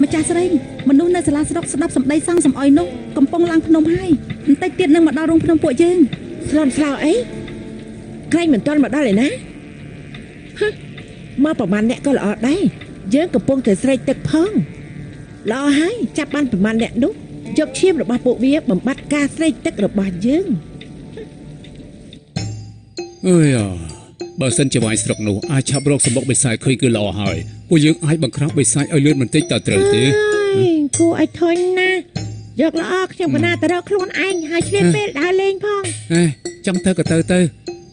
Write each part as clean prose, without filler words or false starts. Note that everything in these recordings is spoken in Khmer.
ម្ចាស់ស្រីមនុស្សនៅសាលាស្រុកស្ដាប់សម្ដីសង្ឃសំអុយនោះកំពុងឡើងភ្នំហើយបន្តិចទៀតនឹងមកដល់រោងភ្នំពួកយើងស្លន់ស្លោអីក្រែងមិនទាន់មកដល់ឯណាមកប្រហែលអ្នកក៏ល្អដែរយើងកំពុងតែស្រែកទឹកផងល្អហើយចាប់បានប្រហែលអ្នកនោះយកឈាមរបស់ពួកវាបំបត្តិការស្រែកទឹករបស់យើងអើយបើសិនជាវាយស្រុកនោះអាចឆាប់រកសម្បុកបិសាចឃើញគឺល្អហើយពួកយើងអាចបង្ក្រាបបិសាចឲ្យលឿនបន្តិចតើត្រូវទេគួរឲ្យធុញណាយកល្អខ្ញុំកណាទៅរកខ្លួនឯងហើយឆ្លៀតពេលដើរលេងផងចង់ទៅក៏ទៅ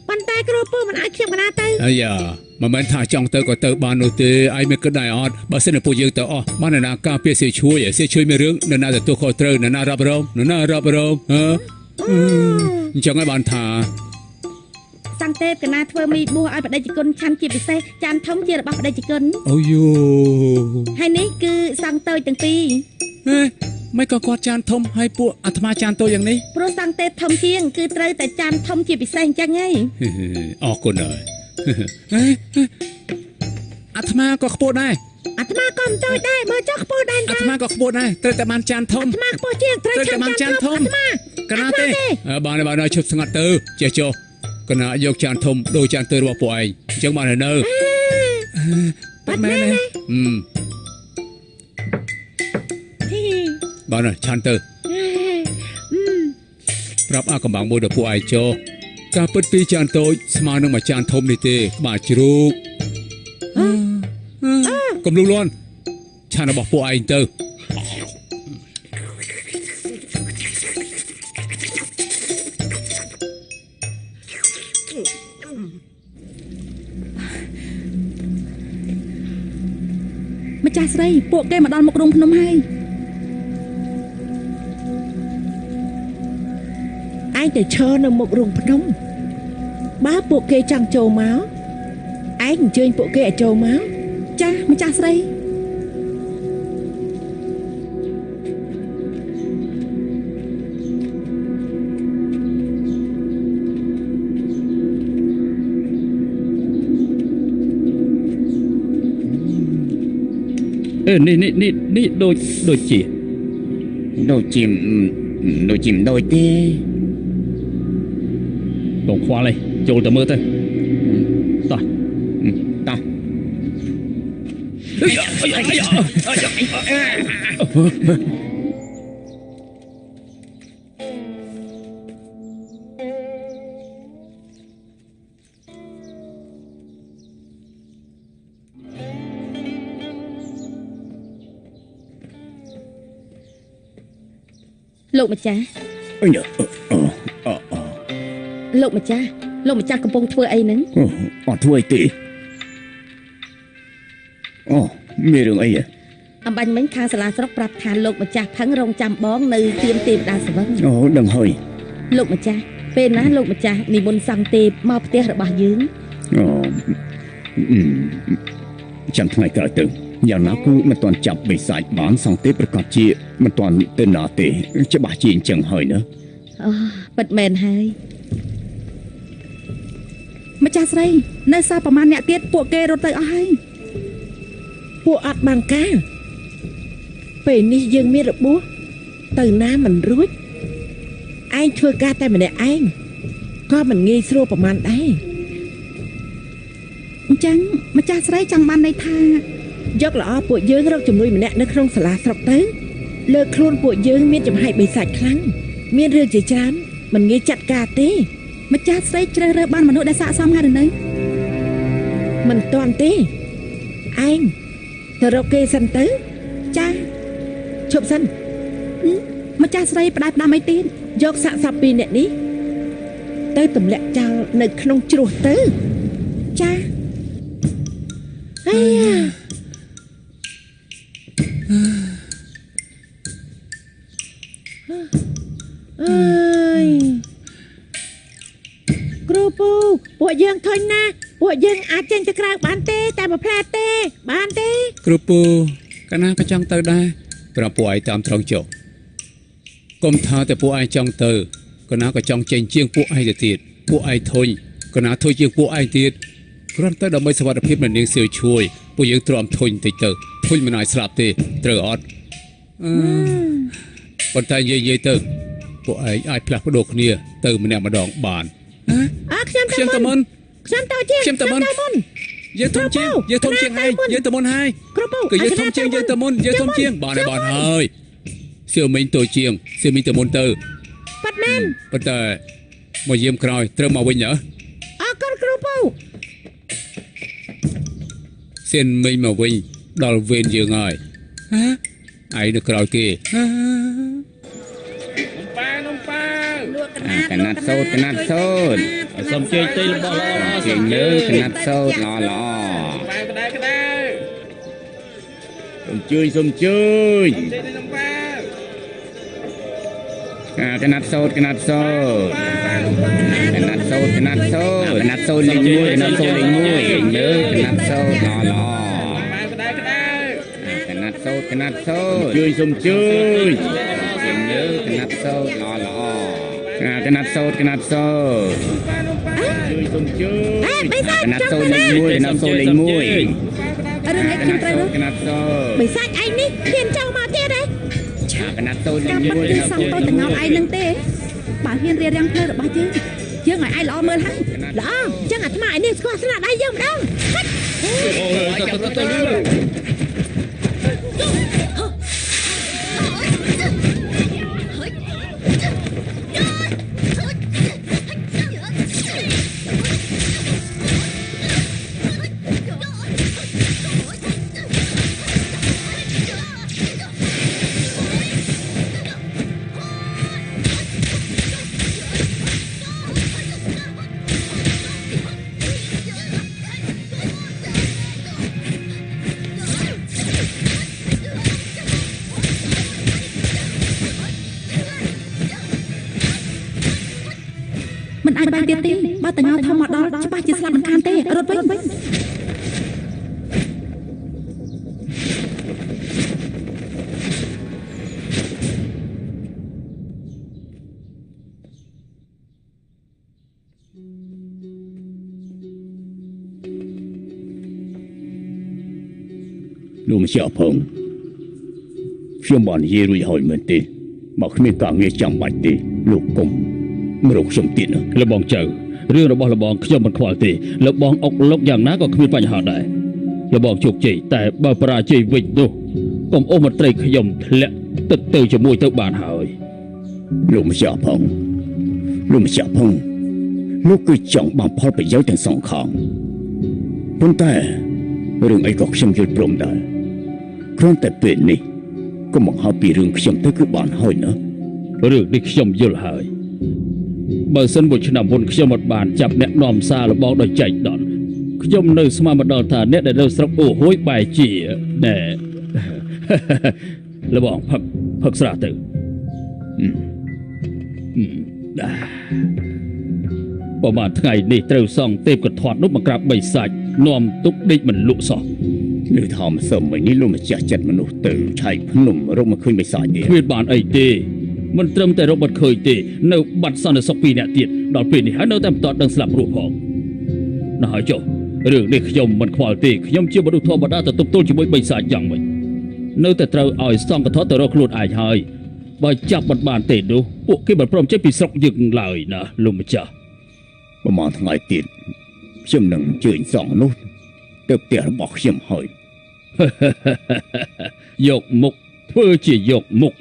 ប៉ុន្តែគ្រូពូមិនឲ្យខ្ញុំកណាទៅអាយ៉ាមិនមែនថាចង់ទៅក៏ទៅបាននោះទេឯងមិនគិតដែរអត់បើសិនជាពួកយើងទៅអស់បានអ្នកណាការពារសៀជួយមានរឿងអ្នកណាទទួលខុសត្រូវអ្នកណារ៉ាប់រងអញ្ចឹងឲ្យបានថាសង្កេតកណាធ្វើមីបួសឲ្យបដិជគុណឆាន់ជាពិសេសចានធំជារបស់បដិជគុណអូយូហើយនេះគឺសង្កតូចទាំងពីរមិនក៏គាត់ចានធំហើយពួកអាត្មាចានតូចយ៉ាងនេះព្រោះសង្កេតធំជាងគឺត្រូវតែចានធំជាពិសេសអញ្ចឹងហីអរគុណហើយអាត្មាក៏ខ្ពស់ដែរអាត្មាក៏មិនតូចដែរមើលចុះខ្ពស់ដែរអាត្មាក៏ខ្ពស់ដែរត្រូវតែបានចានធំអាត្មាខ្ពស់ជាងត្រូវតែបានចានធំកណាទេបានឈប់ស្ងាត់ទៅចេះចុះកណាយកចានធំដូចចានទៅរបស់ពួកឯងអញ្ចឹងបាននៅបាត់មែនទេបានឆាន់ទៅប្រាប់អាកំបាំងមួយដល់ពួកឯងចុះការពិតពីចានតូចស្មើនឹងមួយចានធំនេះទេក្បាលជ្រូកកុំលូលាន់ឆានរបស់ពួកឯងទៅម្ចាស់ស្រីពួកគេមកដល់មុខរោងភ្នំហើយឯងទៅឈរនៅមុខរោងភ្នំបើពួកគេចង់ចូលមកឯងអញ្ជើញពួកគេឲ្យចូលមកចាស់ម្ចាស់ស្រីនេះដូចជាដូចទេបងខ្វល់ឯងចូលទៅមើលទៅតោះលោកម្ចាស់លោកម្ចាស់កំពុងធ្វើអីហ្នឹងអត់ធ្វើអីទេមានរឿងអីអំបញ្ញមិញខាងសាលាស្រុកប្រាប់ថាលោកម្ចាស់ផឹងរងចាំបងនៅទៀមទេវតាសវឹងដឹងហើយលោកម្ចាស់ពេលណាលោកម្ចាស់និមន្តសង្ឃទេពមកផ្ទះរបស់យើងចាំថ្ងៃក្រោយទៅយ៉ាងណាគឺមិនទាន់ចាប់បិសាចបានសង្ឃទេពប្រកាសជាមិនទាន់ទៅណាទេច្បាស់ជាអញ្ចឹងហើយណាពិតមែនហើយម្ចាស់ស្រីនៅសល់ប្រហែលអ្នកទៀតពួកគេរត់ទៅអស់ហើយពួកអត់បានការពេលនេះយើងមានរបួសទៅណាមិនរួចឯងធ្វើការតែម្នាក់ឯងក៏មិនងាយស្រួលប្រហែលដែរអញ្ចឹងម្ចាស់ស្រីចង់បានន័យថាយកល្អពួកយើងរកជំនួយម្នាក់នៅក្នុងសាលាស្រុកទៅលើខ្លួនពួកយើងមានចំហាយបិសាចខ្លាំងមានរឿងជាច្រើនមិនងាយចាត់ការទេម្ចាស់ស្រីជ្រើសរើសបានមនុស្សដែលស័ក្តិសមហើយឬនៅមិនទាន់ទេឯងទៅរកគេសិនទៅចាឈប់សិនម្ចាស់ស្រីផ្ដាច់ផ្ដាំអីទៀតយកសាកសពពីអ្នកនេះទៅទម្លាក់ចោលនៅក្នុងជ្រោះទៅចាអីគ្រូពូពួកយើងធុញណាស់ពួកយើងអាចចេញទៅក្រៅបានទេតែមួយផ្លែទេបានទេគ្រូពូកណាក៏ចង់ទៅដែរប្រាប់ពួកឯងតាមត្រង់ចុះកុំថាតែពួកឯងចង់ទៅកណាក៏ចង់ចេញជាងពួកឯងទៅទៀតពួកឯងធុញកណាធុញជាងពួកឯងទៀត គ្រាន់តែដើម្បីសុវត្ថិភាពនៃនាងសៀវឈួយពួកយើងទ្រាំធុញតិចទៅធុញមិនអាចស្លាប់ទេត្រូវអត់ប៉ុន្តែនិយាយទៅពួកឯងអាចផ្លាស់ប្ដូរគ្នាទៅម្នាក់ម្ដងបាន ខ្ញុំទៅមុនខ្ញុំទៅជាង ខ្ញុំទៅមុនយើងធំជាងយើងធំជាងហើយយើងទៅមុនហើយ គ្រូពូ គឺយើងធំជាងយើងទៅមុនយើងធំជាងបានហើយសៀវមីងទៅជាងសៀវមីងទៅមុនទៅ ប៉ាត់មែន ប៉ុន្តែមកយាមក្រោយត្រូវមកវិញហ៎ អរគុណគ្រូពូ សៀនមីងមកវិញដល់វេនយើងហើយឯងនៅក្រោយគេ កណាត់សូត្រសូមជើញទីរបស់ល្អជើញលើកណាត់សូត្រល្អសូមជួយកណាត់សូត្រលេង1កណាត់សូត្រលេង1លើកណាត់សូត្រល្អកណាត់សូត្រសូមជួយជើញលើកណាត់សូត្រល្អកណាត់សូត្រជួយសូមជួយកណាត់សូត្រលេង1កណាត់សូត្រលេង1 រឿងអីខ្ញុំត្រូវ កណាត់សូត្រប ិសាចឯងនេះហ៊ានចូលមកទៀតហ៎ កណាត់សូត្រលេង តាមពិត 1 គឺសំទៅតងល់ឯងនឹងទេបើហ៊ានរៀបរៀងផ្លូវរបស់យើងយើងឲ្យឯងល្អមើលហើយ ល្អចឹងអាត្មាឯនេះស្គាល់ស្នាដៃយើងម្ដង មិនអាចបានទៀតទេបើតងល់ធំមកដល់ច្បាស់ជាស្លាប់មិនខានទេរត់វិញ លោកម្ចាស់ផងខ្ញុំបាននិយាយរួចហើយមែនទេមកគ្មានការងារចាំបាច់ទេលោកកុំមករកខ្ញុំទៀតណាលបងចៅរឿងរបស់លបងខ្ញុំមិនខ្វល់ទេលបងអុកលុកយ៉ាងណាក៏គ្មានបញ្ហាដែរលបងជោគជ័យតែបើបរាជ័យវិញនោះកុំអូសមន្ត្រីខ្ញុំធ្លាក់ទឹកទៅជាមួយទៅបានហើយលោកម្ចាស់ផងលោកគឺចង់បានផលប្រយោជន៍ទាំងសងខាងប៉ុន្តែរឿងអីក៏ខ្ញុំយល់ព្រមដែរគ្រាន់តែពេលនេះកុំបង្ហើបពីរឿងខ្ញុំទៅគឺបានហើយណារឿងនេះខ្ញុំយល់ហើយបើសិនមួយឆ្នាំមុនខ្ញុំអត់បានចាប់អ្នកនាំសារលបងដោយចែកដន្យខ្ញុំនៅស្មានមកដល់ថាអ្នកដែលនៅស្រុកអូហួយបែជាណែ លបងផឹកស្រាទៅប្រហែលថ្ងៃនេះត្រូវសង់ទេពកធាត់នោះមកក្រាបបីសាច់នាំទុកដេកមិនលក់សោះលើថាមិនសឹមមិននេះលោកម្ចាស់ចិត្តមនុស្សទៅឆៃភ្នំរកមកឃើញបីសាច់ទេគ្មានបានអីទេមិនត្រឹមតែរកបាត់ឃើញទេនៅបាត់សន្តិសុខ2នាក់ទៀតដល់ពេលនេះហើយនៅតែបន្តដឹងស្លាប់រស់ផងណោះហើយចុះរឿងនេះខ្ញុំមិនខ្វល់ទេខ្ញុំជាមនុស្សធម្មតាទៅទប់ទល់ជាមួយបីសាច់យ៉ាងម៉េចនៅតែត្រូវឲ្យសង្កត់ទៅរកខ្លួនឯងហើយបើចាប់មិនបានទេនោះពួកគេមិនព្រមចេញពីស្រុកយើងឡើយណាលោកម្ចាស់ប្រហែលថ្ងៃទៀតខ្ញុំនឹងអញ្ជើញសង្ឃនោះទៅផ្ទះរបស់ខ្ញុំហើយ យកមុខធ្វើជាយកមុខ